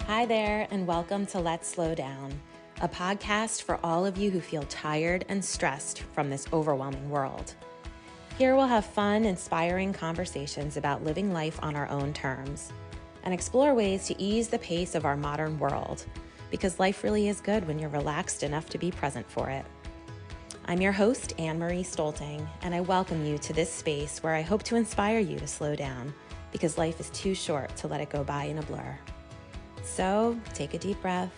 Hi there, and welcome to Let's Slow Down, a podcast for all of you who feel tired and stressed from this overwhelming world. Here we'll have fun, inspiring conversations about living life on our own terms and explore ways to ease the pace of our modern world, because life really is good when you're relaxed enough to be present for it. I'm your host, Anne-Marie Stolting, and I welcome you to this space where I hope to inspire you to slow down, because life is too short to let it go by in a blur. So take a deep breath,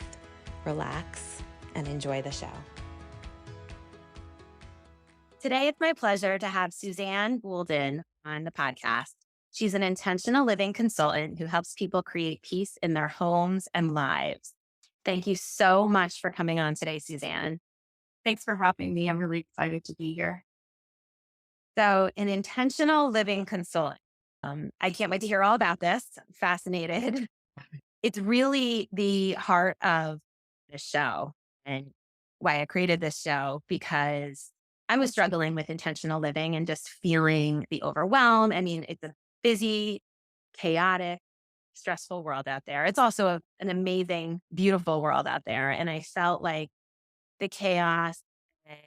relax, and enjoy the show. Today, it's my pleasure to have Suzanne Goulden on the podcast. She's an intentional living consultant who helps people create peace in their homes and lives. Thank you so much for coming on today, Suzanne. Thanks for having me. I'm really excited to be here. So, an intentional living consultant. I can't wait to hear all about this. I'm fascinated. It's really the heart of the show and why I created this show, because I was struggling with intentional living and just feeling the overwhelm. I mean, it's a busy, chaotic, stressful world out there. It's also an amazing, beautiful world out there. And I felt like the chaos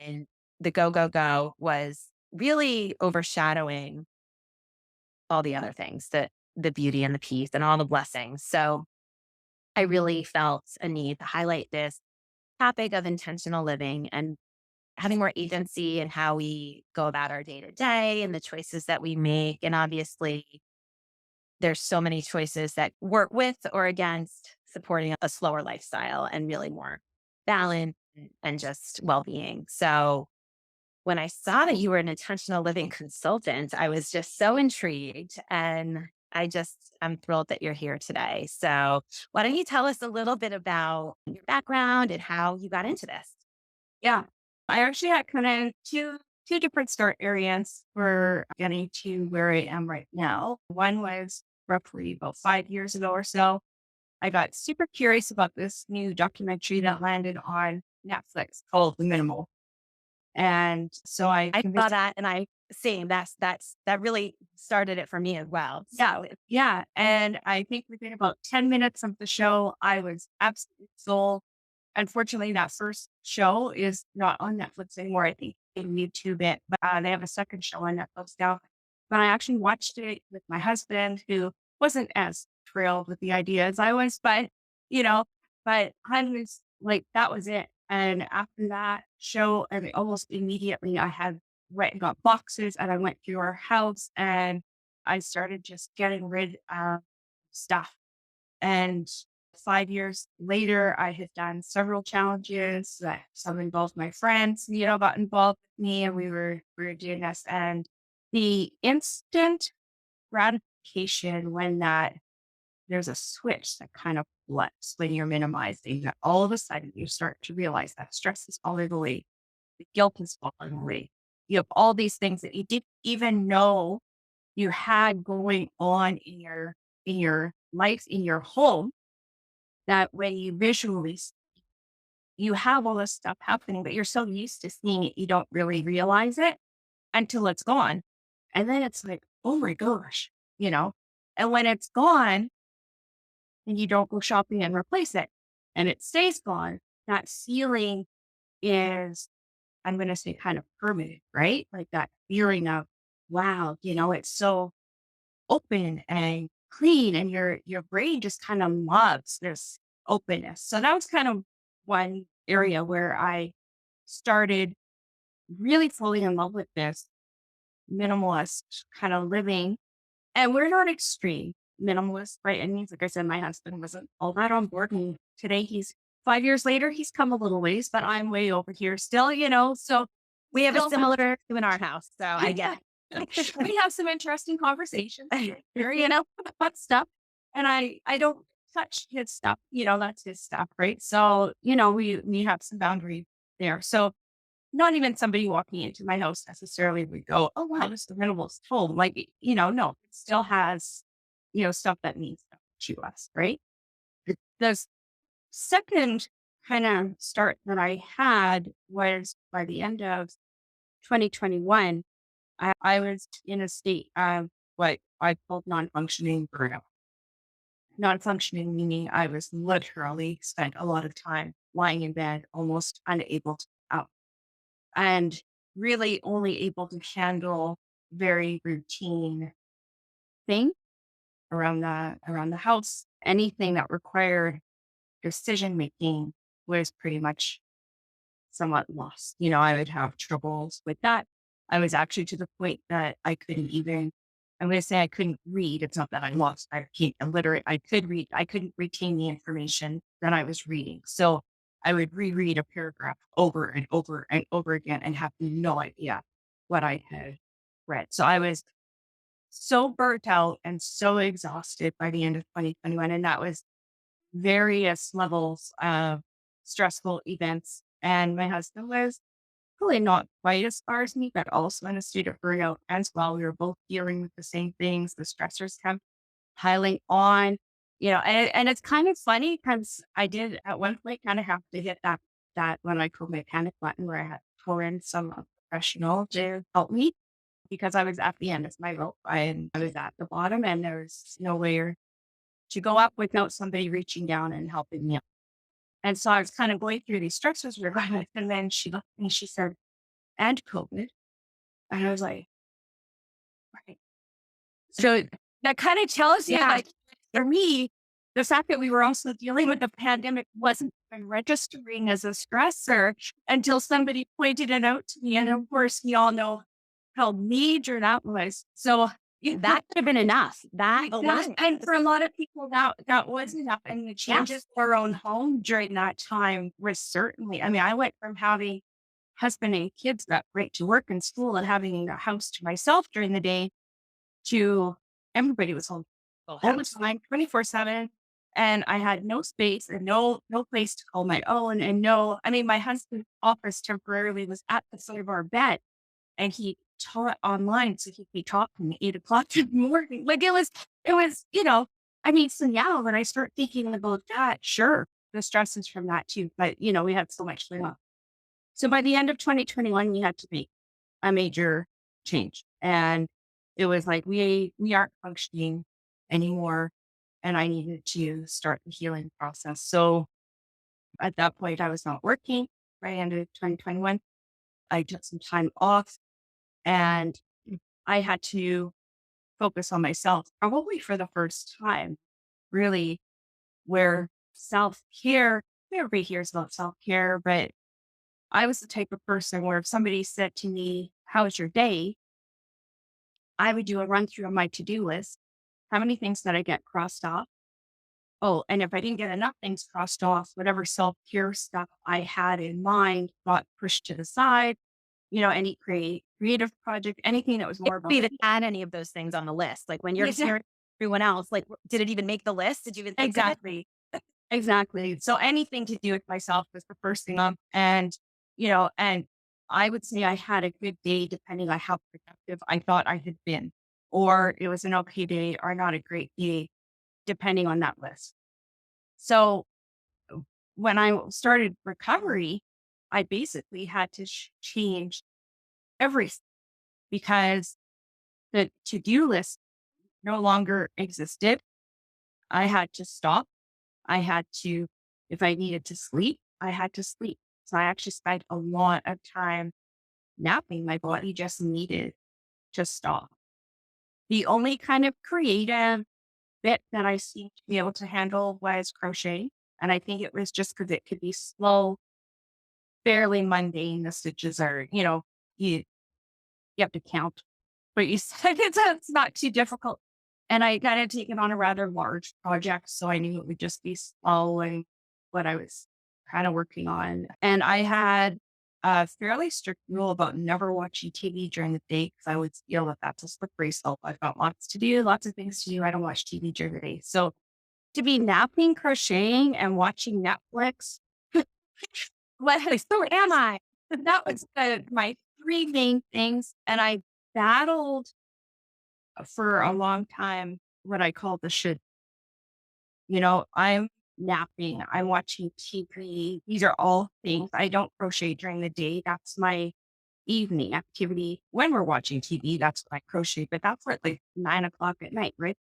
and the go, go, go was really overshadowing all the other things, the beauty and the peace and all the blessings. So I really felt a need to highlight this topic of intentional living and having more agency in how we go about our day to day and the choices that we make. And obviously, there's so many choices that work with or against supporting a slower lifestyle and really more balance and just well being. So, when I saw that you were an intentional living consultant, I was just so intrigued. And I'm thrilled that you're here today. So, why don't you tell us a little bit about your background and how you got into this? Yeah. I actually had kind of two different start areas for getting to where I am right now. One was roughly about 5 years ago or so. I got super curious about this new documentary that landed on Netflix called The Minimal. And so I I saw convinced, that and that really started it for me as well. yeah, yeah. And I think within about 10 minutes of the show, I was absolutely sold. Unfortunately, that first show is not on Netflix anymore. I think they YouTube it, but they have a second show on Netflix now. But I actually watched it with my husband, who wasn't as thrilled with the idea as I was, you know, but I was like, that was it. And after that show, and almost immediately, I had went and got boxes, and I went through our house, and I started just getting rid of stuff. And 5 years later, I had done several challenges that some involved my friends, got involved with me, and we were doing this. And the instant gratification when that there's a switch that kind of flips when you're minimizing, that all of a sudden you start to realize that stress is falling away, the guilt is falling away. You have all these things that you didn't even know you had going on in your life, in your home, that when you visually you have all this stuff happening, but you're so used to seeing it, you don't really realize it until it's gone. And then it's like, oh my gosh, you know? And when it's gone and you don't go shopping and replace it and it stays gone, that feeling is, I'm going to say, kind of permanent, right? Like that feeling of, wow, it's so open and clean, and your brain just kind of loves this openness. So that was kind of one area where I started really falling in love with this minimalist kind of living. And we're not extreme minimalist, right? And means, like I said, my husband wasn't all that on board. And today, he's 5 years later, he's come a lityou ways, but I'm way over here still. So We have a still similar in our house, so I get we have some interesting conversations here, about stuff. And I don't touch his stuff, that's his stuff, right? So, we have some boundaries there. So not even somebody walking into my house necessarily would go, oh wow, this is the minimalist home. Like, no, it still has, stuff that means something to us, right? The second kind of start that I had was by the end of 2021. I was in a state of what I called non-functioning burnout. non-functioning, meaning I was literally spent a lot of time lying in bed, almost unable to get up, and really only able to handle very routine things around the house. Anything that required decision making was pretty much somewhat lost. I would have troubles with that. I was actually to the point that I couldn't even, I'm going to say I couldn't read. It's not that I lost, I became illiterate. I could read, I couldn't retain the information that I was reading. So I would reread a paragraph over and over and over again and have no idea what I had read. So I was so burnt out and so exhausted by the end of 2021. And that was various levels of stressful events. And my husband was probably not quite as far as me, but also in a state of burnout as well. We were both dealing with the same things. The stressors kept piling on, and it's kind of funny because I did at one point kind of have to hit that when I called my panic button where I had to pull in some professional to help me because I was at the end of my rope. I was at the bottom and there was nowhere to go up without somebody reaching down and helping me up. And so I was kind of going through these stressors we were going with, and then she looked at me, she said, "And COVID." And I was like, "Right." So that kind of tells you, like, for me, the fact that we were also dealing with the pandemic wasn't even registering as a stressor until somebody pointed it out to me. And of course, we all know how major that was. So That could have been enough. That alone. and for a lot of people, that was enough. And the changes to our own home during that time was certainly, I mean, I went from having husband and kids that great to work and school and having a house to myself during the day to everybody was home Full all the house. time, 24/7. And I had no space and no place to call my own. And no, I mean, my husband's office temporarily was at the foot of our bed and he taught online. So he'd be talking 8 o'clock in the morning. Like it was, I mean, so now when I start thinking about that, sure, the stress is from that too. But we had so much going on. So by the end of 2021, we had to make a major change. And it was like we aren't functioning anymore. And I needed to start the healing process. So at that point, I was not working right into 2021. I took some time off and I had to focus on myself, probably for the first time, really, where self care, everybody hears about self care, but I was the type of person where if somebody said to me, "How's your day?" I would do a run through of my to do list. How many things that I get crossed off? Oh, and if I didn't get enough things crossed off, whatever self care stuff I had in mind got pushed to the side. Any creative project, anything that was If more about we even me. had any of those things on the list, like when you're Exactly. hearing everyone else, like, did it even make the list? Did you even think of it? Exactly. Exactly. So anything to do with myself was the first thing up. And I would say I had a good day depending on how productive I thought I had been. Or it was an okay day or not a great day, depending on that list. So when I started recovery, I basically had to change everything because the to do list no longer existed. I had to stop. I had to, if I needed to sleep, I had to sleep. So I actually spent a lot of time napping. My body just needed to stop. The only kind of creative bit that I seemed to be able to handle was crochet. And I think it was just because it could be slow, fairly mundane. The stitches are, you have to count, but you said it's not too difficult. And I kind of taken on a rather large project, so I knew it would just be following what I was kind of working on. And I had a fairly strict rule about never watching TV during the day because I would feel that that's a slippery slope. I've got lots to do, lots of things to do. I don't watch TV during the day. So to be napping, crocheting, and watching Netflix, what so am I? That was my three main things. And I battled for a long time what I call the should. I'm napping, I'm watching TV. These are all things. I don't crochet during the day. That's my evening activity. When we're watching TV, that's when I crochet, but that's at like 9 o'clock at night, right?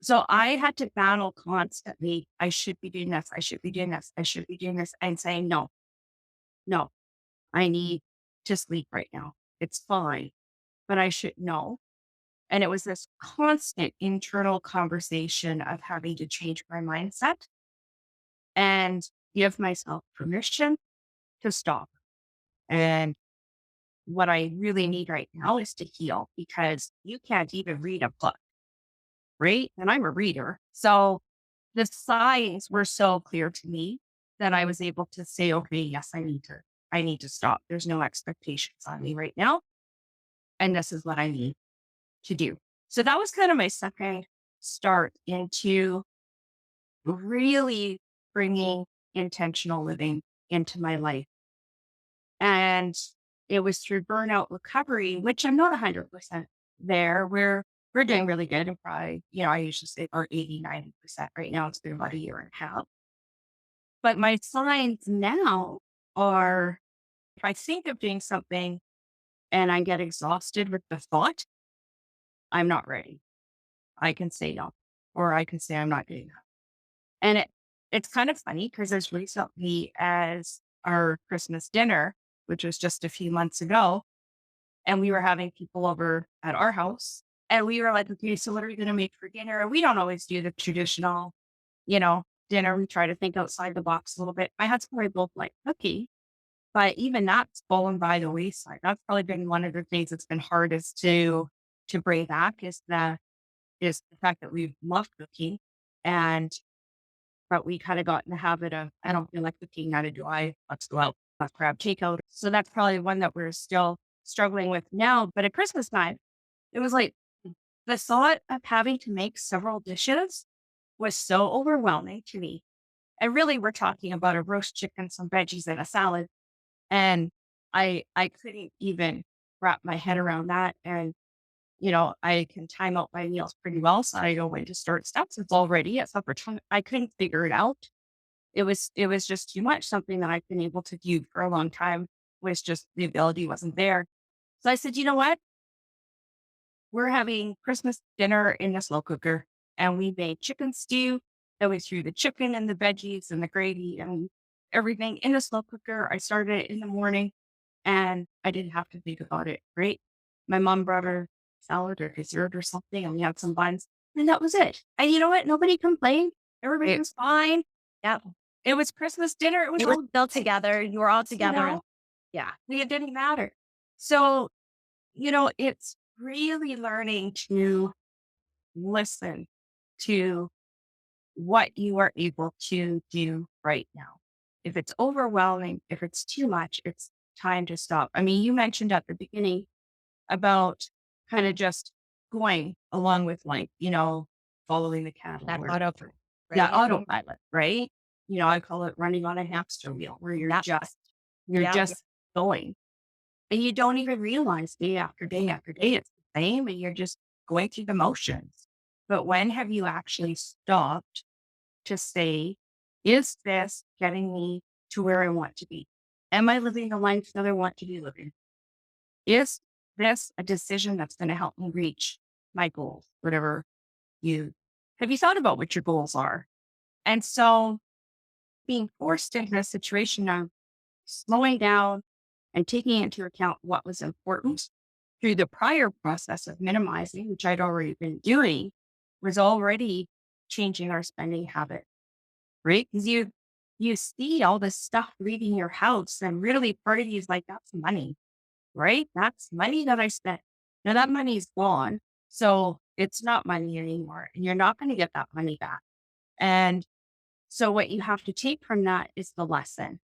So I had to battle constantly. I should be doing this. I should be doing this. I should be doing this, and saying, no, no, I need to sleep right now. It's fine, but I should know. And it was this constant internal conversation of having to change my mindset and give myself permission to stop. And what I really need right now is to heal, because you can't even read a book, right? And I'm a reader. So the signs were so clear to me that I was able to say, okay, yes, I need to stop. There's no expectations on me right now. And this is what I need to do. So that was kind of my second start into really bringing intentional living into my life. And it was through burnout recovery, which I'm not 100% there. We're doing really good. And probably, I usually say about 80, 90% right now. It's been about a year and a half. But my signs now are, if I think of doing something and I get exhausted with the thought, I'm not ready. I can say no, or I can say I'm not doing that. And it's kind of funny because as recently as our Christmas dinner, which was just a few months ago, and we were having people over at our house, and we were like, okay, so what are we going to make for dinner? And we don't always do the traditional, you know, dinner. We try to think outside the box a little bit. My husband and I both like cooking, but even that's fallen by the wayside. That's probably been one of the things that's been hardest to bring back is the fact that we love cooking, and but we kind of got in the habit of, I don't feel like cooking, neither do I. Let's go out, let's grab takeout. So that's probably one that we're still struggling with now. But at Christmas time, it was like the thought of having to make several dishes was so overwhelming to me. And really, we're talking about a roast chicken, some veggies, and a salad. And I couldn't even wrap my head around that. And I can time out my meals pretty well, so I know when to start stuff. So it's already at supper time. I couldn't figure it out. It was just too much. Something that I've been able to do for a long time was just the ability wasn't there. So I said, you know what? We're having Christmas dinner in the slow cooker, and we made chicken stew. And we threw the chicken and the veggies and the gravy and everything in the slow cooker. I started it in the morning, and I didn't have to think about it. Right? My mom brought her salad or dessert or something, and we had some buns, and that was it. And you know what? Nobody complained. Everybody Right. was fine. Yep. It was Christmas dinner. It was You were all still good, together. You were all you together. And know. yeah. It didn't matter. So it's really learning to listen to what you are able to do right now. If it's overwhelming, if it's too much, it's time to stop. I mean, you mentioned at the beginning about kind of just going along with life, following the cattle That or auto, that right? autopilot, right? I call it running on a hamster wheel where you're Yeah. you're Yeah. just going and you don't even realize day after day after day it's the same and you're just going through the motions. But when have you actually stopped to say, is this getting me to where I want to be? Am I living the life that I want to be living? Is this a decision that's going to help me reach my goals? Whatever you have you thought about what your goals are? And so being forced into a situation of slowing down and taking into account what was important through the prior process of minimizing, which I'd already been doing, was already changing our spending habit, right? Because you see all this stuff leaving your house, and really part of you is like, that's money, right? That's money that I spent. Now that money is gone. So it's not money anymore. And you're not going to get that money back. And so what you have to take from that is the lesson.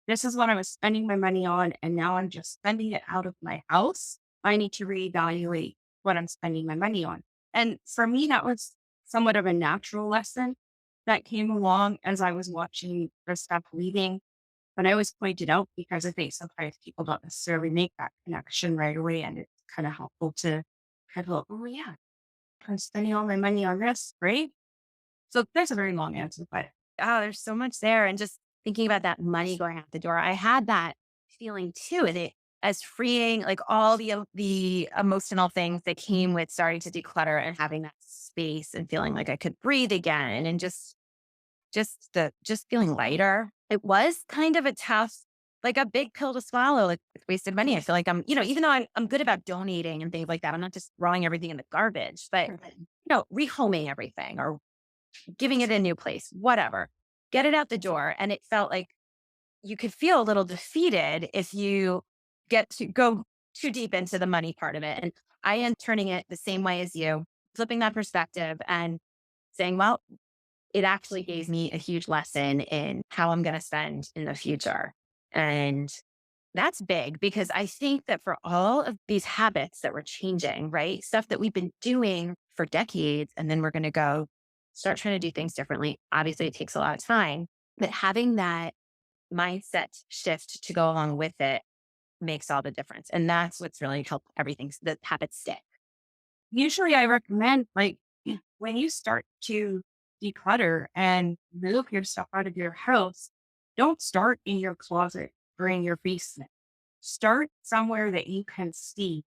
This is what I was spending my money on, and now I'm just spending it out of my house. I need to reevaluate what I'm spending my money on. And for me, that was somewhat of a natural lesson that came along as I was watching the stuff leaving. But I always point it out because I think sometimes people don't necessarily make that connection right away. And it's kind of helpful to kind of go, oh, yeah, I'm spending all my money on this, right? So that's a very long answer, but Oh, there's so much there. And just thinking about that money going out the door, I had that feeling too. as freeing, like all the emotional things that came with starting to declutter and having that space and feeling like I could breathe again and just feeling lighter. It was kind of a tough, like a big pill to swallow. Like it's wasted money. I feel like even though I'm good about donating and things like that, I'm not just throwing everything in the garbage, but rehoming everything or giving it a new place, whatever. Get it out the door. And it felt like you could feel a little defeated if you get to go too deep into the money part of it. And I am turning it the same way as you, flipping that perspective and saying, well, it actually gave me a huge lesson in how I'm going to spend in the future. And that's big because I think that for all of these habits that we're changing, right? Stuff that we've been doing for decades, and then we're going to go start trying to do things differently. Obviously, it takes a lot of time, but having that mindset shift to go along with it makes all the difference. And that's what's really helped everything, the habits stick. Usually I recommend like when you start to declutter and move your stuff out of your house, don't start in your closet or in your basement. Start somewhere that you can see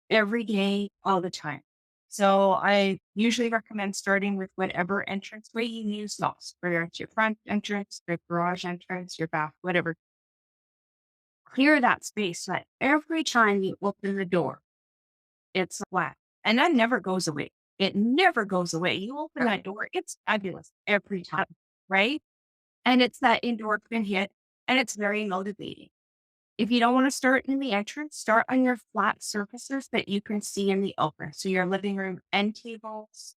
every day, all the time. So I usually recommend starting with whatever entranceway you use most, whether it's your front entrance, your garage entrance, your bath, whatever. Clear that space so that every time you open the door, it's flat. And that never goes away. It never goes away. You open that door, it's fabulous every time, right? And it's that endorphin hit, and it's very motivating. If you don't want to start in the entrance, start on your flat surfaces that you can see in the open. So your living room end tables,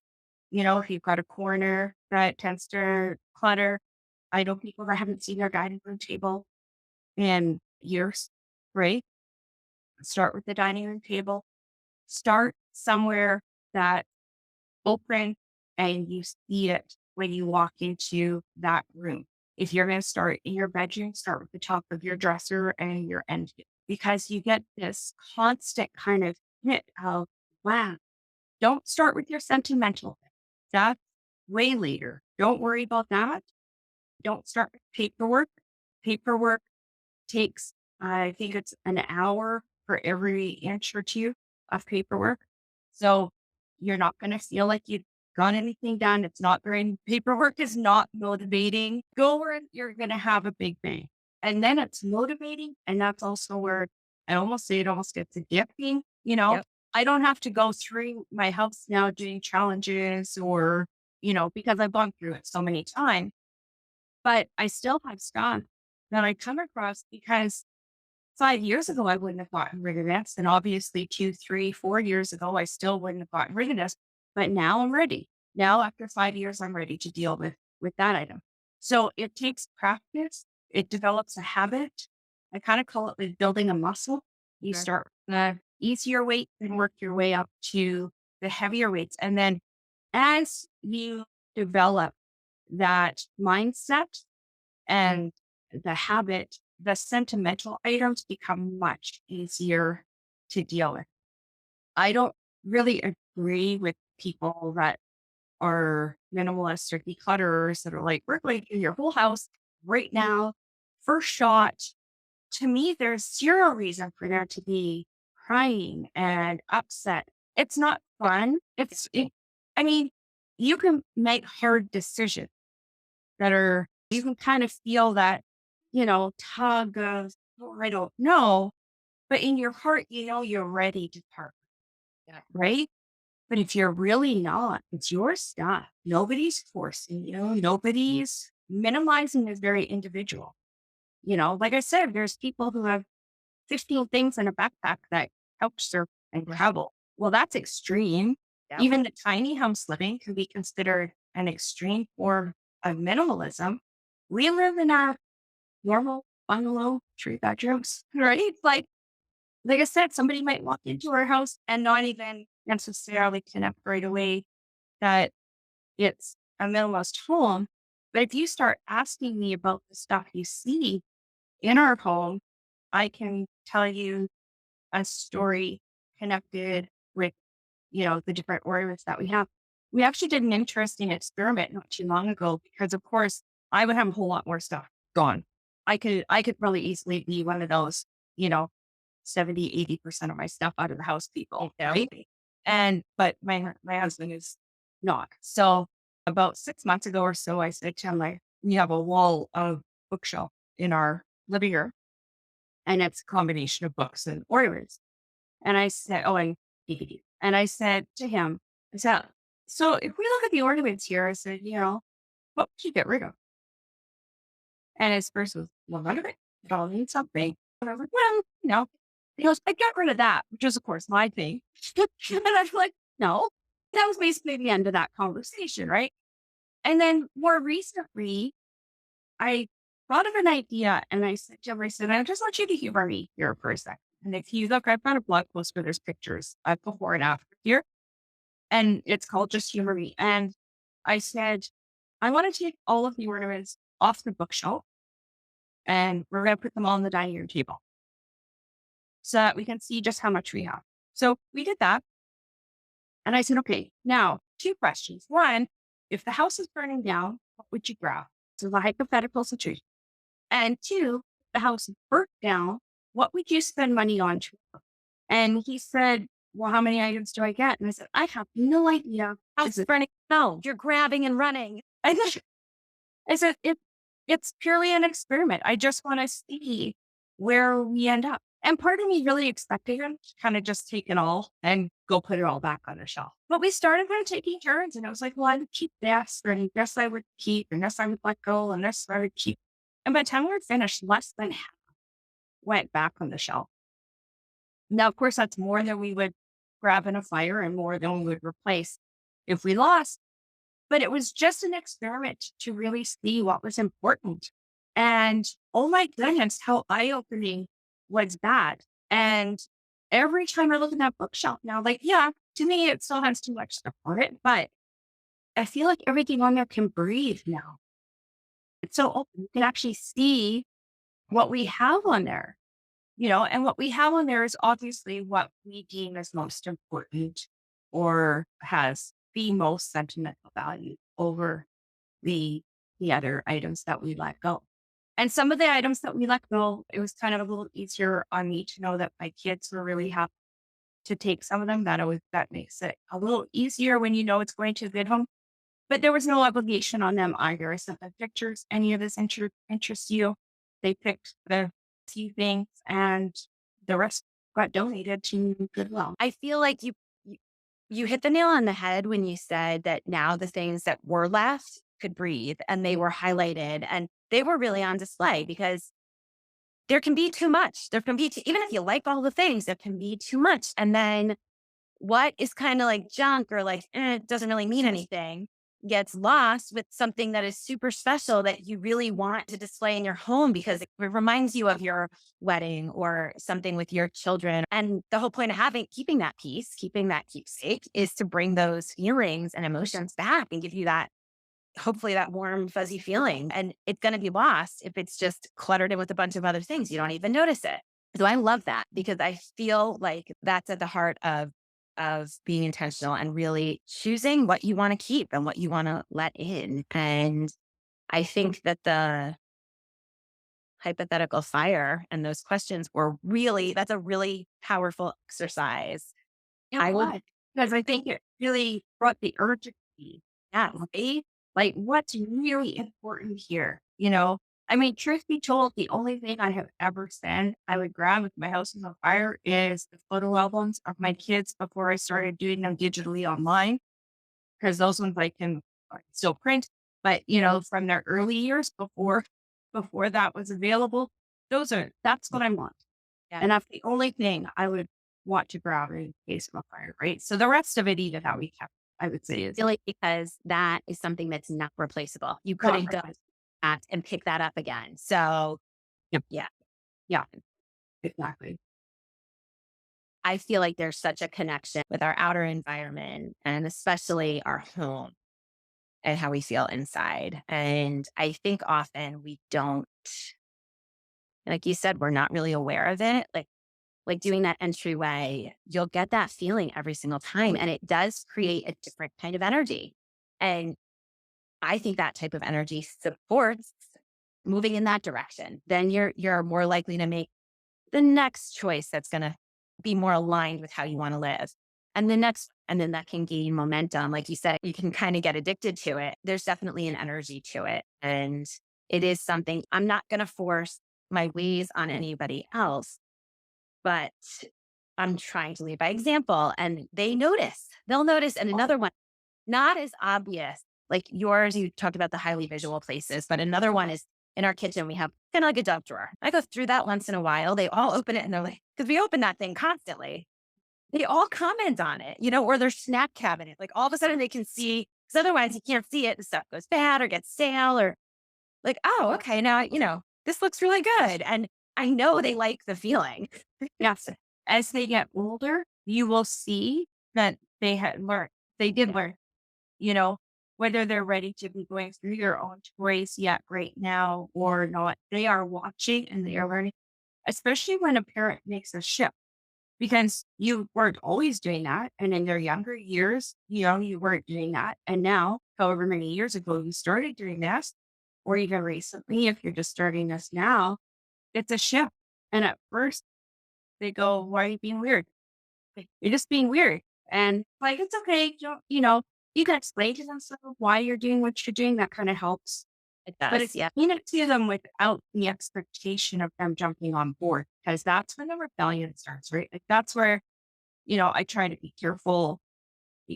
if you've got a corner that tends to clutter. I know people that haven't seen their dining room table in years, right? Start with the dining room table. Start somewhere that open and you see it when you walk into that room. If you're going to start in your bedroom, start with the top of your dresser and your end because you get this constant kind of hit of, wow, don't start with your sentimental. That's way later. Don't worry about that. Don't start with paperwork. Paperwork takes, I think it's an hour for every inch or two of paperwork. So you're not going to feel like you've got anything done. It's not very, paperwork is not motivating. Go where you're going to have a big bang. And then it's motivating. And that's also where I almost say it almost gets addicting. Yep. I don't have to go through my house now doing challenges or, because I've gone through it so many times, but I still have stuff that I come across because 5 years ago, I wouldn't have gotten rid of this. And obviously 2, 3, 4 years ago, I still wouldn't have gotten rid of this. But now I'm ready. Now, after 5 years, I'm ready to deal with that item. So it takes practice. It develops a habit. I kind of call it like building a muscle. You Sure. start with the easier weight and work your way up to the heavier weights. And then as you develop that mindset and the habit, the sentimental items become much easier to deal with. I don't really agree with people that are minimalists or declutterers that are like, we're going through your whole house right now, first shot. To me, there's zero reason for there to be crying and upset. It's not fun. I mean, you can make hard decisions that are, you can kind of feel that, tug of, oh, I don't know. But in your heart, you're ready to part, Yeah. right? But if you're really not, it's your stuff. Nobody's forcing you. Nobody's minimizing is very individual. Like I said, there's people who have 15 things in a backpack that couch surf and travel. Well, that's extreme. Yep. Even the tiny house living can be considered an extreme form of minimalism. We live in a normal bungalow, 3 bedrooms, right? Like I said, somebody might walk into our house and not even necessarily connect right away that it's a minimalist home. But if you start asking me about the stuff you see in our home, I can tell you a story connected with, the different ornaments that we have. We actually did an interesting experiment not too long ago because of course I would have a whole lot more stuff gone. I could really easily be one of those, you know, 70, 80% of my stuff out of the house, people, You know? right? And but my husband is not. So about 6 months ago or so, I said to him, like, we have a wall of bookshelf in our living room, and it's a combination of books and orders. And I said, oh, and DVD. And I said to him, I said, so if we look at the ornaments here, I said, what would you get rid of? And his first was, well, none of it. It all needs something. And I was like, well, he goes, I got rid of that, which is, of course, my thing. And I was like, no, that was basically the end of that conversation, right? And then more recently, I thought of an idea and I said to him, I said, I just want you to humor me here for a second. And if you look, I've got a blog post where there's pictures of before and after here, and it's called Just Humor Me. And I said, I want to take all of the ornaments off the bookshelf and we're going to put them all on the dining room table so that we can see just how much we have. So we did that. And I said, okay, now 2 questions. One, if the house is burning down, what would you grab? So the hypothetical situation. And two, if the house is burnt down, what would you spend money on? And he said, well, how many items do I get? And I said, I have no idea. House is burning. No, you're grabbing and running. I said, it's purely an experiment. I just want to see where we end up. And part of me really expected him to kind of just take it all and go put it all back on the shelf. But we started kind of taking turns, and I was like, well, I would keep this, and this I would keep, and this I would let go, and this I would keep. And by the time we were finished, less than half went back on the shelf. Now, of course, that's more than we would grab in a fire and more than we would replace if we lost. But it was just an experiment to really see what was important. And oh my goodness, how eye-opening was that. And every time I look at that bookshelf now, like, yeah, to me, it still has too much stuff on it, but I feel like everything on there can breathe now. It's so open. You can actually see what we have on there, and what we have on there is obviously what we deem as most important or has the most sentimental value over the other items that we let go. And some of the items that we let go, it was kind of a little easier on me to know that my kids were really happy to take some of them. That makes it a little easier when you know it's going to a good home. But there was no obligation on them either. I sent them pictures. Any of this interests you? They picked the few things, and the rest got donated to Goodwill. I feel like you hit the nail on the head when you said that now the things that were left could breathe and they were highlighted and they were really on display because there can be too much. There can be, even if you like all the things, there can be too much. And then what is kind of like junk or like, it doesn't really mean anything gets lost with something that is super special that you really want to display in your home because it reminds you of your wedding or something with your children. And the whole point of keeping that piece, keeping that keepsake is to bring those feelings and emotions back and give you that, hopefully that warm, fuzzy feeling. And it's going to be lost if it's just cluttered in with a bunch of other things. You don't even notice it. So I love that because I feel like that's at the heart of being intentional and really choosing what you want to keep and what you want to let in. And I think that the hypothetical fire and those questions that's a really powerful exercise. Yeah, I would, because I think it really brought the urgency. Yeah, right? Like what's really important here, I mean, truth be told, the only thing I have ever said I would grab if my house is on fire is the photo albums of my kids before I started doing them digitally online. Because those ones I can still print, but from their early years before that was available, that's what I want. yeah, And that's the only thing I would want to grab in case of a fire, right? So the rest of it, even how we kept, I would say is silly because that is something that's not replaceable. You not couldn't go replaceable. back and pick that up again. So Yep. yeah, Yeah, exactly. I feel like there's such a connection with our outer environment and especially our home and how we feel inside. And I think often we don't, like you said, we're not really aware of it. Like doing that entryway, you'll get that feeling every single time. And it does create a different kind of energy. And I think that type of energy supports moving in that direction. Then you're more likely to make the next choice that's going to be more aligned with how you want to live. And the next, and then that can gain momentum. Like you said, you can kind of get addicted to it. There's definitely an energy to it. And it is something I'm not going to force my ways on anybody else, but I'm trying to lead by example and they notice. They'll notice. And another one, not as obvious, like yours, you talked about the highly visual places, but another one is in our kitchen, we have kind of like a junk drawer. I go through that once in a while. They all open it and they're like, because we open that thing constantly. They all comment on it, or their snack cabinet. Like all of a sudden they can see, because otherwise you can't see it. The stuff goes bad or gets stale or like, oh, okay, now, this looks really good. And I know they like the feeling. Yes. As they get older, you will see that they had learned, they did learn, you know, whether they're ready to be going through their own toys yet right now or not. They are watching and they are learning, especially when a parent makes a shift because you weren't always doing that. And in their younger years, you weren't doing that. And now, however many years ago you started doing this, or even recently, if you're just starting this now, it's a shift. And at first they go, "Why are you being weird? Like, you're just being weird." And like, it's okay. You can explain to them sort of why you're doing what you're doing. That kind of helps. It But does. Yeah. explain it to them without the expectation of them jumping on board, because that's when the rebellion starts, right? Like that's where, I try to be careful,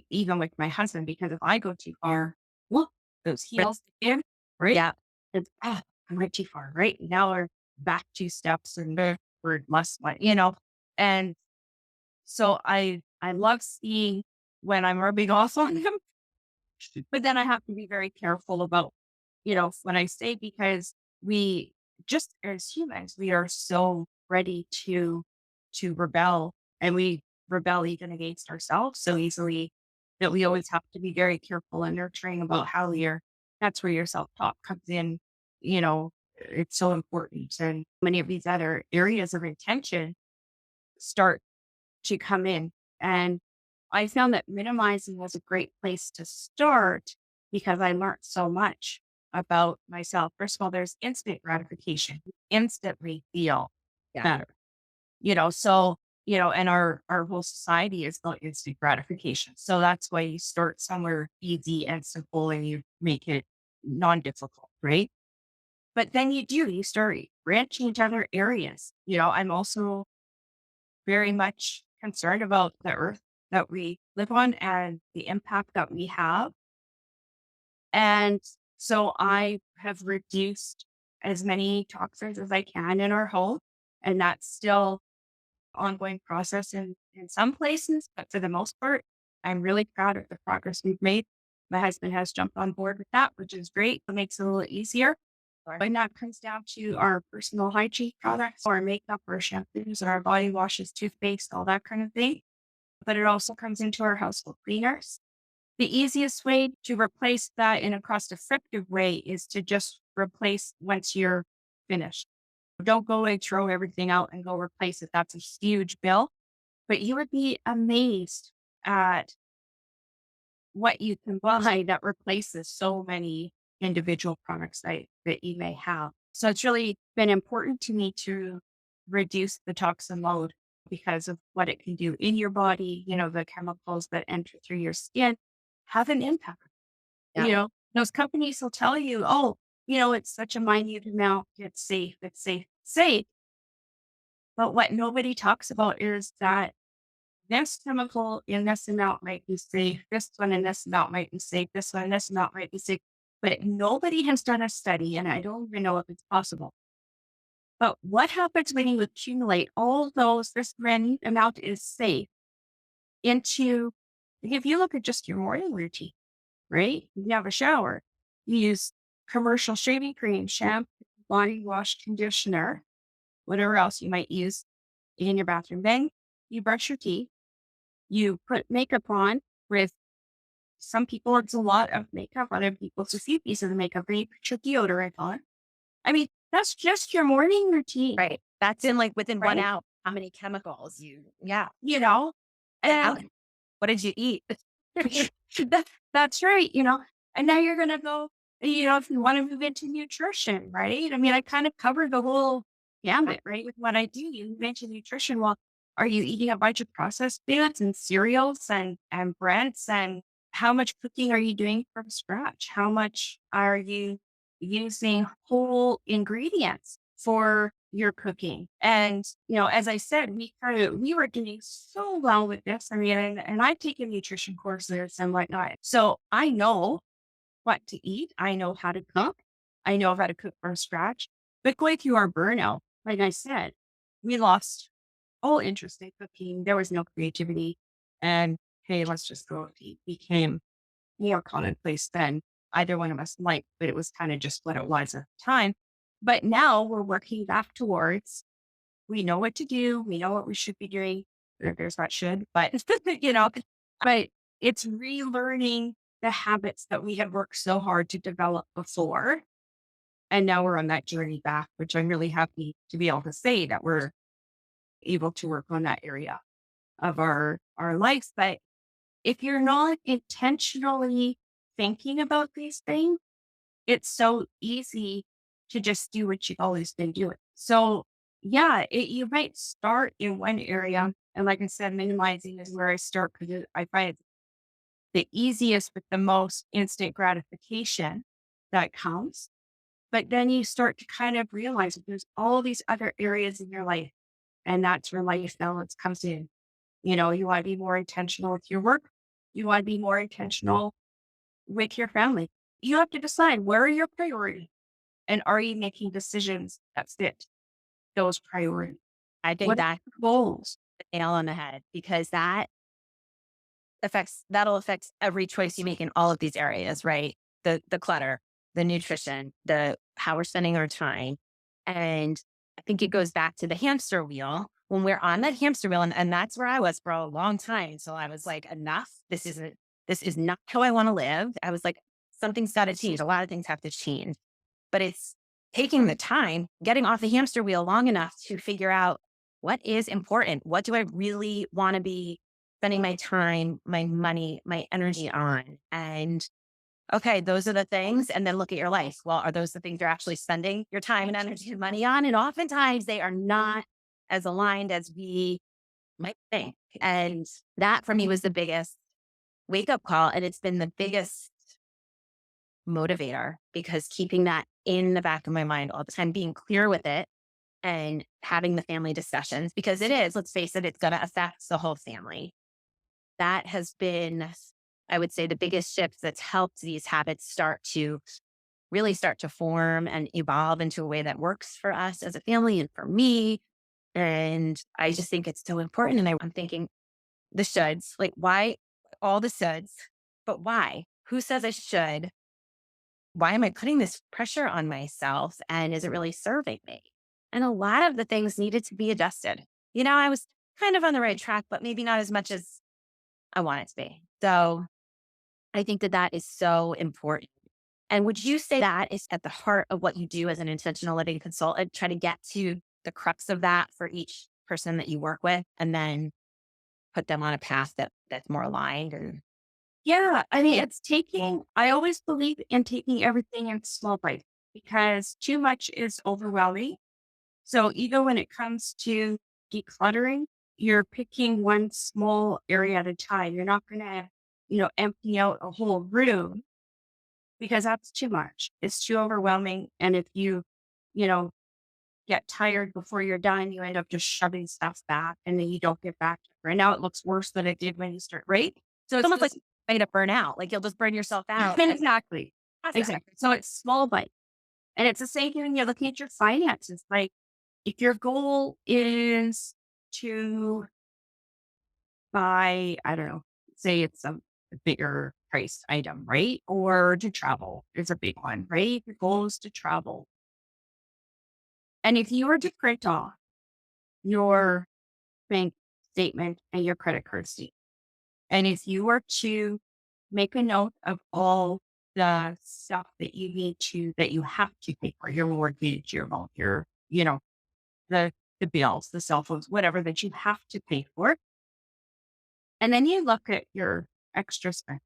even with my husband, because if I go too far, well, those heels again, right? Yeah. It's, I went too far, right? Now we're back 2 steps and we're less, and so I love seeing when I'm rubbing off on him, but then I have to be very careful about, what I say because we just as humans, we are so ready to rebel and we rebel even against ourselves so easily that we always have to be very careful and nurturing about how that's where your self-talk comes in, it's so important. And many of these other areas of intention start to come in. And I found that minimizing was a great place to start because I learned so much about myself. First of all, there's instant gratification, you instantly feel Yeah. better, and our whole society is about instant gratification. So that's why you start somewhere easy and simple and you make it non-difficult, right? But then you start branching into other areas. I'm also very much concerned about the earth that we live on and the impact that we have. And so I have reduced as many toxins as I can in our home. And that's still ongoing process in some places, but for the most part, I'm really proud of the progress we've made. My husband has jumped on board with that, which is great. It makes it a little easier. And that comes down to our personal hygiene products, our makeup, our shampoos, our body washes, toothpaste, all that kind of thing. But it also comes into our household cleaners. The easiest way to replace that in a cost effective way is to just replace once you're finished. Don't go and throw everything out and go replace it. That's a huge bill. But you would be amazed at what you can buy that replaces so many individual products that you may have. So it's really been important to me to reduce the toxin load because of what it can do in your body. The chemicals that enter through your skin have an impact. Yeah. Those companies will tell you, oh, it's such a minute amount. It's safe. It's safe. It's safe. But what nobody talks about is that this chemical in this amount might be safe. This one in this amount might be safe. This one in this amount might be safe. But nobody has done a study, and I don't even know if it's possible. But what happens when you accumulate all those, this minute amount is safe into, if you look at just your morning routine, right? You have a shower, you use commercial shaving cream, shampoo, body wash, conditioner, whatever else you might use in your bathroom. Then you brush your teeth. You put makeup on with some people, it's a lot of makeup. Other people, it's a few pieces of makeup. Then you put your deodorant on. I mean, that's just your morning routine, Right. That's in like within one right? hour. How many chemicals yeah. You know, And how, and what did you eat? that's right. And now you're going to go, if you want to move into nutrition, right? I mean, I kind of covered the whole gamut, right? With what I do, you mentioned nutrition. Well, are you eating a bunch of processed foods and cereals and breads? And how much cooking are you doing from scratch? How much are you using whole ingredients for your cooking? And, as I said, we were doing so well with this. I mean, and I've taken nutrition courses and whatnot. So I know what to eat. I know how to cook. I know how to cook from scratch. But going through our burnout, like I said, we lost all interest in cooking. There was no creativity. And hey, let's just go eat became more commonplace than either one of us liked, but it was kind of just what it was at the time. But now we're working back towards we know what to do. We know what we should be doing. There's not should, but you know, but it's relearning the habits that we had worked so hard to develop before. And now we're on that journey back, which I'm really happy to be able to say that we're able to work on that area of our lives. But if you're not intentionally thinking about these things, it's so easy to just do what you've always been doing. So, yeah, you might start in one area. And like I said, minimizing is where I start because I find it's the easiest with the most instant gratification that comes. But then you start to kind of realize that there's all these other areas in your life. And that's where life balance comes in. You want to be more intentional with your work. You want to be more intentional with your family. You have to decide where are your priorities and are you making decisions that fit those priorities? I think What are that's your goals? the nail on the head because that'll affect every choice you make in all of these areas, right? The clutter, the nutrition, the how we're spending our time. And I think it goes back to the hamster wheel. When we're on that hamster wheel, and that's where I was for a long time. So I was like, enough. This is not how I want to live. I was like, something's got to change. A lot of things have to change. But it's taking the time, getting off the hamster wheel long enough to figure out what is important. What do I really want to be spending my time, my money, my energy on? And okay, those are the things. And then look at your life. Well, are those the things you're actually spending your time and energy and money on? And oftentimes they are not as aligned as we might think. And that for me was the biggest wake up call. And it's been the biggest motivator because keeping that in the back of my mind all the time, being clear with it and having the family discussions because it is, let's face it, it's going to affect the whole family. That has been, I would say, the biggest shift that's helped these habits start to form and evolve into a way that works for us as a family and for me. And I just think it's so important. And I'm thinking the shoulds, like why all the shoulds, but why? Who says I should? Why am I putting this pressure on myself? And is it really serving me? And a lot of the things needed to be adjusted. I was kind of on the right track, but maybe not as much as I want it to be. So I think that that is so important. And would you say that is at the heart of what you do as an intentional living consultant? Try to get to the crux of that for each person that you work with and then put them on a path that's more aligned and Yeah, I mean, I always believe in taking everything in small bites because too much is overwhelming. So even when it comes to decluttering, you're picking one small area at a time. You're not going to, empty out a whole room because that's too much. It's too overwhelming. And if you know, get tired before you're done, you end up just shoving stuff back and then you don't get back to it. Right now, it looks worse than it did when you start, right? So it's almost like just ready to burn out. Like you'll just burn yourself out. exactly. Process. Exactly. So it's small bites. And it's the same thing when you're looking at your finances. Like if your goal is to buy, I don't know, say it's a bigger price item, right? Or to travel is a big one, right? Your goal is to travel. And if you were to print off your bank statement and your credit card statement, and if you were to make a note of all the stuff that you have to pay for your mortgage, your home, the, the bills, the cell phones, whatever that you have to pay for. And then you look at your extra spend.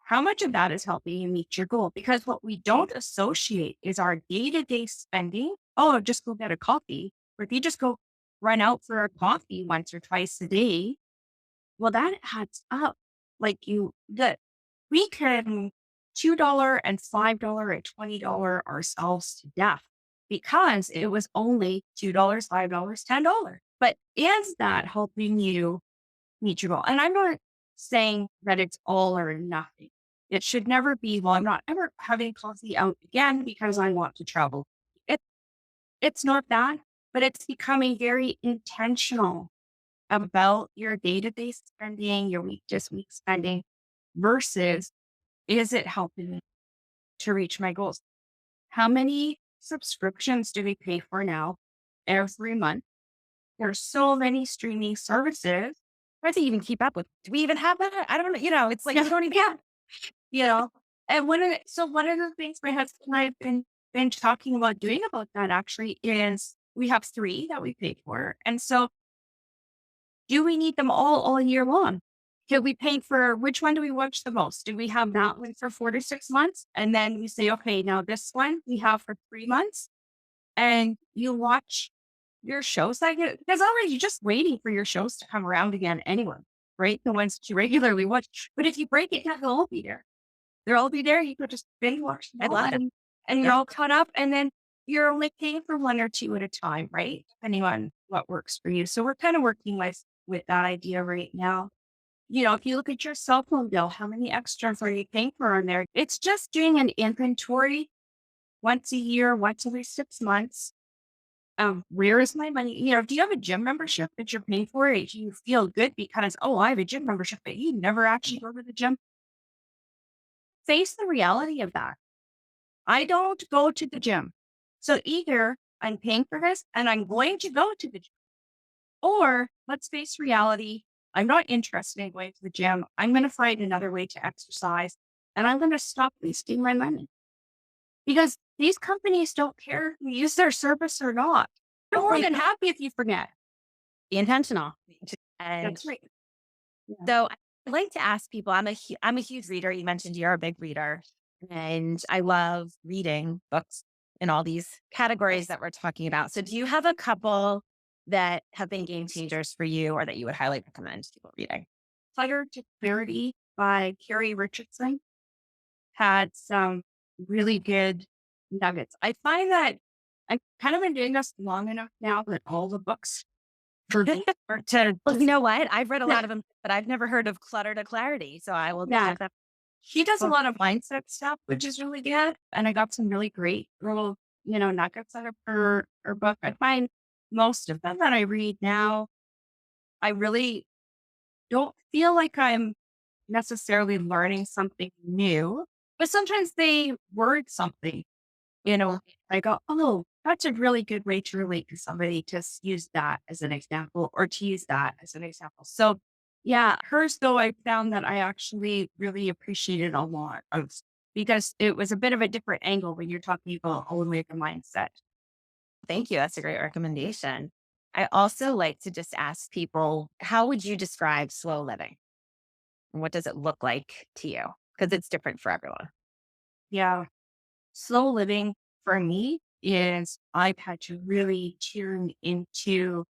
How much of that is helping you meet your goal? Because what we don't associate is our day to day spending oh, just go get a coffee. Or if you just go run out for a coffee once or twice a day, well, that adds up. Like we can $2 and $5 and $20 ourselves to death because it was only $2, $5, $10. But is that helping you meet your goal? And I'm not saying that it's all or nothing. It should never be, well, I'm not ever having coffee out again because I want to travel. It, it's not that, but it's becoming very intentional about your day-to-day spending, your week spending versus is it helping me to reach my goals? How many subscriptions do we pay for now every month? There's so many streaming services. Hard to even keep up with. Do we even have that? I don't know. It's like Yeah, we don't even. yeah, you know. And one of the things my husband and I have been talking about doing about that actually is we have three that we pay for. And so do we need them all year long? Could we pay for which one do we watch the most? Do we have that one for 4 to 6 months? And then we say, okay, now this one we have for 3 months and you watch your shows like it because already you're just waiting for your shows to come around again anyway, right? The ones that you regularly watch. But if you break it down, they'll all be there. They'll all be there. You could just binge watch them I all love it. and you're Yeah. all caught up. And then you're only paying for one or two at a time, right? Depending on what works for you. So we're kind of working with that idea right now. If you look at your cell phone bill, how many extras are you paying for on there? It's just doing an inventory once a year, once every 6 months. Where is my money? Do you have a gym membership that you're paying for? Do you feel good because, oh, I have a gym membership, but you never actually go to the gym? Face the reality of that. I don't go to the gym. So either I'm paying for this and I'm going to go to the gym, or let's face reality. I'm not interested in going to the gym. I'm going to find another way to exercise and I'm going to stop wasting my money because these companies don't care if you use their service or not. They're more than happy if you forget. Be intentional. And That's right. Yeah. so I like to ask people. I'm a huge reader. You mentioned you're a big reader, and I love reading books in all these categories that we're talking about. So, do you have a couple that have been game changers for you, or that you would highly recommend people reading? Fire to Clarity by Carrie Richardson had some really good nuggets. I find that I've kind of been doing this long enough now that all the books for me are to Well, you know what? I've read a yeah, lot of them, but I've never heard of Clutter to Clarity. So I will yeah. check that. She does a lot of mindset stuff, which is really good. And I got some really great little, nuggets out of her book. I find most of them that I read now, I really don't feel like I'm necessarily learning something new, but sometimes they word something, I go, oh, that's a really good way to relate to somebody to use that as an example or to use that as an example. So yeah, hers though, I found that I actually really appreciated a lot of because it was a bit of a different angle when you're talking about only the mindset. Thank you. That's a great recommendation. I also like to just ask people, how would you describe slow living? And what does it look like to you? Because it's different for everyone. Yeah. Slow living for me is I've had to really tune into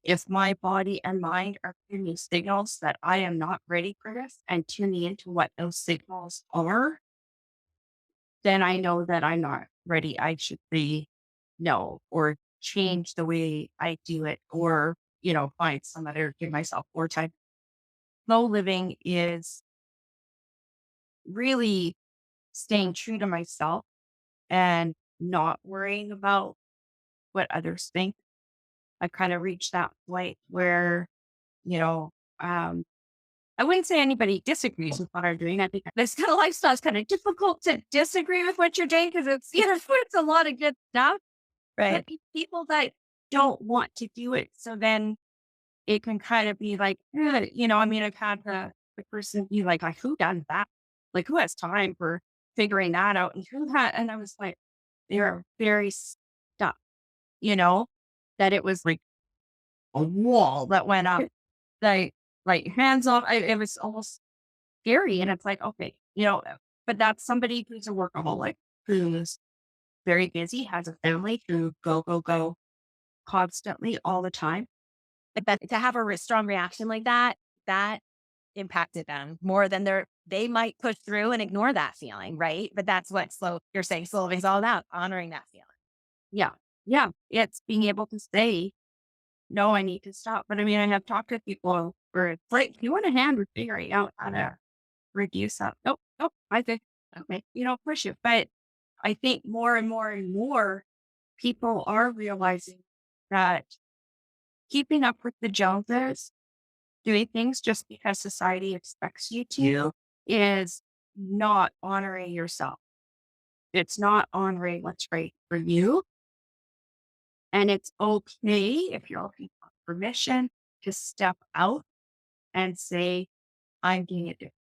if my body and mind are giving me signals that I am not ready for this and tuning into what those signals are, then I know that I'm not ready. I should be no or change the way I do it or, find some other, give myself more time. Slow living is really staying true to myself and not worrying about what others think. I kind of reached that point where, you know, um, I wouldn't say anybody disagrees with what I'm doing. I think this kind of lifestyle is kind of difficult to disagree with what you're doing because it's, it's a lot of good stuff, but Right. people that don't want to do it. So then it can kind of be like, I've had the person be like, who done that? Like, who has time for figuring that out? And who had, and I was like, they're very stuck, you know, that it was like a wall that went up, like hands off. It was almost scary. And it's like, okay, but that's somebody who's a workaholic, who's very busy, has a family who go, go, go constantly all the time. But to have a strong reaction like that, that impacted them more than they might push through and ignore that feeling, right? But that's what you're saying slow living is all about, honoring that feeling. Yeah. Yeah. It's being able to say, no, I need to stop. But I mean, I have talked to people where it's like, you want a hand with figuring out how to reduce that. Nope. Nope. I think, okay, you don't push it. But I think more and more and more people are realizing that keeping up with the Joneses, doing things just because society expects you to, is not honoring yourself. It's not honoring what's right for you. And it's okay if you're looking for permission to step out and say, I'm doing it different.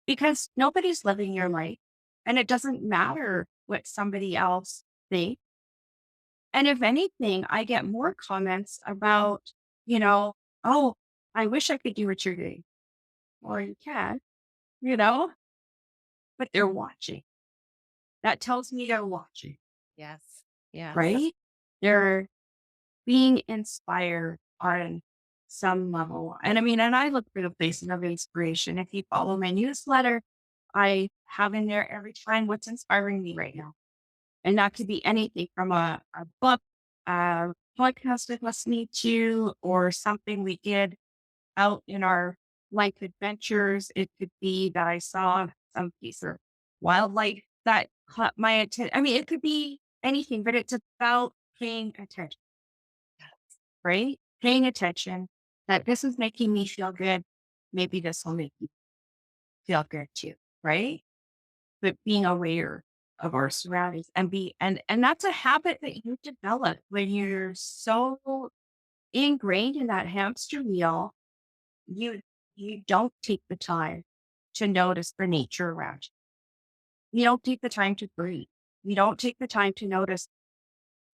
Because nobody's living your life. And it doesn't matter what somebody else thinks. And if anything, I get more comments about, you know, oh, I wish I could do what you're doing. Or you can, you know, but they're watching. That tells me they're watching, Yes. Yes. right? They're being inspired on some level. And I mean, and I look for the places of inspiration. If you follow my newsletter, I have in there every time what's inspiring me right now. And that could be anything from a book, a podcast I'm listening to, or something we did out in our life adventures. It could be that I saw some piece of wildlife that caught my attention. I mean, it could be anything, but it's about paying attention, right? Paying attention that this is making me feel good. Maybe this will make you feel good too, right? But being aware of our surroundings and and that's a habit that you develop when you're so ingrained in that hamster wheel. You you don't take the time to notice the nature around you. You don't take the time to breathe. You don't take the time to notice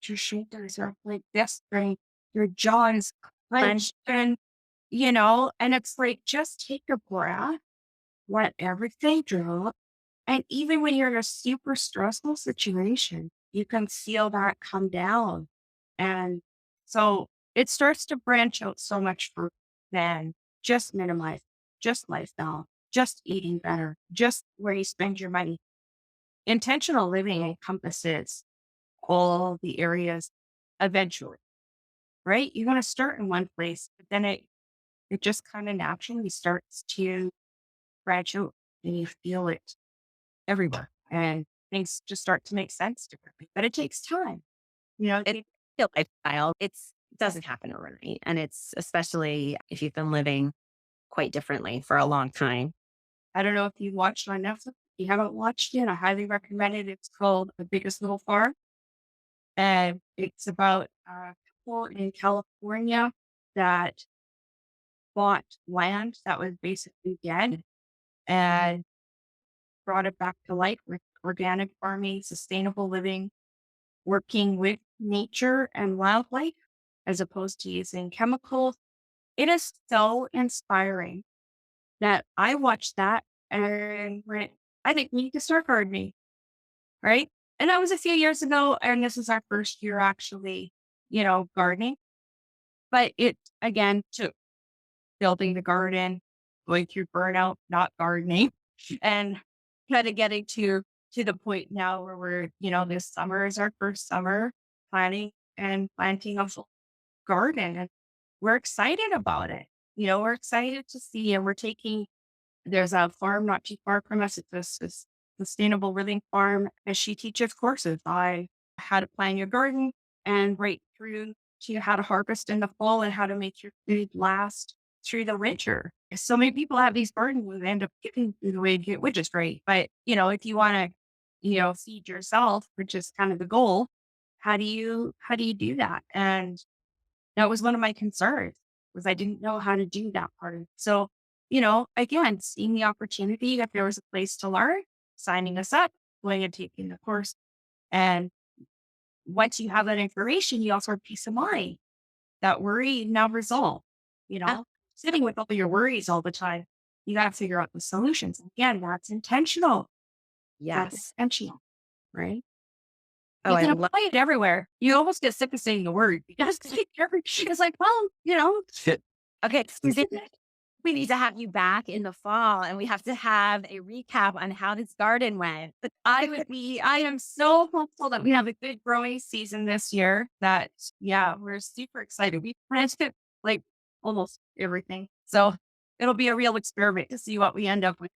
your shoulders are like this, and your jaw is clenched, and and it's like just take a breath, let everything drop. And even when you're in a super stressful situation, you can feel that come down. And so it starts to branch out so much for than just minimize, just lifestyle, just eating better, just where you spend your money. Intentional living encompasses all the areas eventually, right? You're going to start in one place, but then it just kind of naturally starts to branch out and you feel it everywhere. And things just start to make sense differently. But it takes time. It's a lifestyle. It doesn't happen overnight. And it's especially if you've been living quite differently for a long time. I don't know if you watched on Netflix. If you haven't watched it, I highly recommend it. It's called The Biggest Little Farm. And it's about a couple in California that bought land that was basically dead and brought it back to life with organic farming, sustainable living, working with nature and wildlife as opposed to using chemicals. It is so inspiring that I watched that and went, I think we need to start gardening, right? And that was a few years ago. And this is our first year actually, gardening. But it again took building the garden, going through burnout, not gardening, and kind of getting to the point now where we're, this summer is our first summer planning and planting a full garden. And we're excited about it. We're excited to see, and there's a farm not too far from us. It's a sustainable living farm, and she teaches courses on how to plant your garden and right through to how to harvest in the fall and how to make your food last through the winter. So many people have these gardens and end up giving food away, which is great. But if you want to, feed yourself, which is kind of the goal, how do you do that? And that was one of my concerns was I didn't know how to do that part of it. So, again, seeing the opportunity that there was a place to learn, signing us up, going and taking the course. And once you have that information, you also have peace of mind. That worry now resolved, you Ah, know, sitting with all your worries all the time. You got to figure out the solutions. Again, that's intentional. That's yes. intentional. right? Oh, You I can love apply it everywhere. You almost get sick of saying the word because it's like, well, Okay, Suzanne, we need to have you back in the fall and we have to have a recap on how this garden went. I am so hopeful that we have a good growing season this year that, yeah, we're super excited. We planted like almost everything. So it'll be a real experiment to see what we end up with.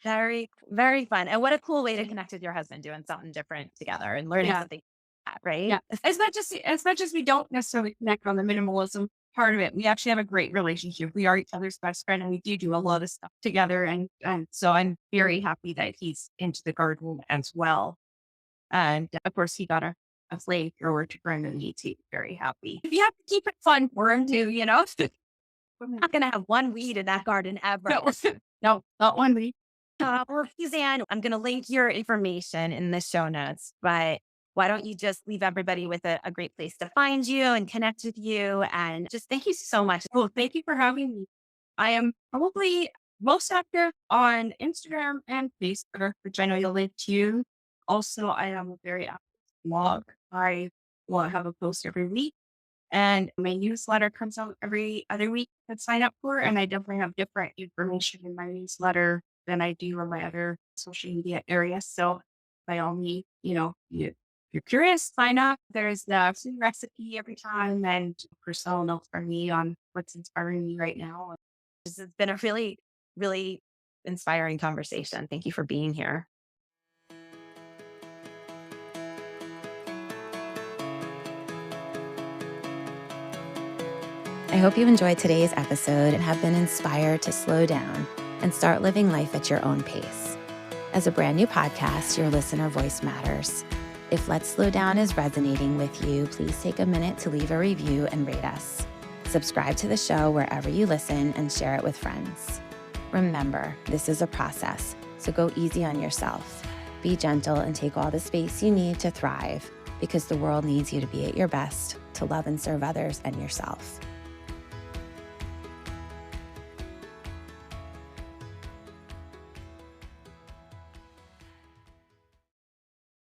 Very, very fun. And what a cool way to connect with your husband doing something different together and learning Yeah. something, right? Yeah. As much as we don't necessarily connect on the minimalism part of it, we actually have a great relationship. We are each other's best friend and we do a lot of stuff together. And so I'm very happy that he's into the garden as well. And of course he got a flamethrower to burn the meat. He's very happy. You have to keep it fun for him too. We're not going to have one weed in that garden ever. No, no, not one week. Well, Suzanne, I'm going to link your information in the show notes, but why don't you just leave everybody with a great place to find you and connect with you? And just thank you so much. Well, thank you for having me. I am probably most active on Instagram and Facebook, which I know you'll link to. Also, I am a very active blog. I will have a post every week, and my newsletter comes out every other week to sign up for. And I definitely have different information in my newsletter than I do on my other social media areas. So, by all means, if you're curious, sign up. There's the food recipe every time and personal notes from me on what's inspiring me right now. This has been a really, really inspiring conversation. Thank you for being here. I hope you enjoyed today's episode and have been inspired to slow down and start living life at your own pace. As a brand new podcast, your listener voice matters. If Let's Slow Down is resonating with you, please take a minute to leave a review and rate us. Subscribe to the show wherever you listen and share it with friends. Remember, this is a process, so go easy on yourself. Be gentle and take all the space you need to thrive, because the world needs you to be at your best, to love and serve others and yourself.